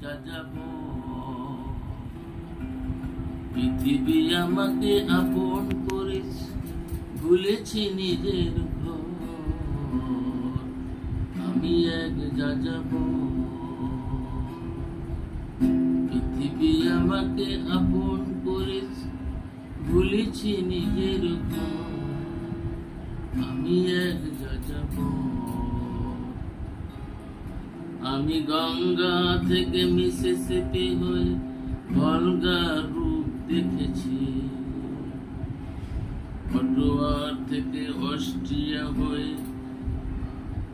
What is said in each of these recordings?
যাযাব। পৃথিবী আমাকে আপন করেছ, ভুলেছি নিজের ঘর, আমি এক যাযাব। পৃথিবী আমাকে আপন করেছ, ভুলেছি নিজের ঘর, আমি এক যাযাব। আমি গঙ্গা থেকে মিসিসিপি হয়ে ভলগার রূপ দেখেছি, অটোয়ার থেকে অস্ট্রিয়া হয়ে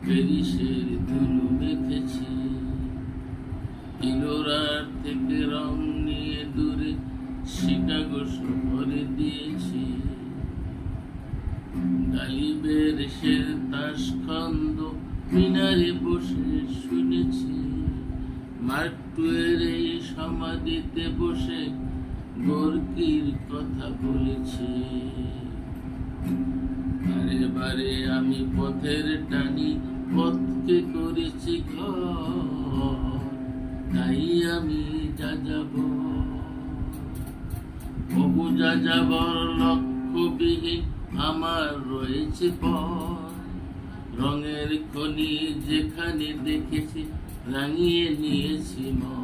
প্যারিসের ধুলো মেখেছি, ইলোরার থেকে রং নিয়ে দূরে শিকাগো শহরে দিয়েছি। গালিবের শের তাসখন্দ মিনারে বসে শুনেছি, মার্ক টুয়ের এই সমাধিতে বসে গোর্কির কথা বলেছি। বারে বারে আমি পথের টানি, পথকে করেছি ঘর, তাই আমি যাযাব। বহু যাযাবর লক্ষ্যবিহীন আমার রয়েছে পথ, রঙের খনি যেখানে দেখেছি রাঙিয়ে নিয়েছি মন।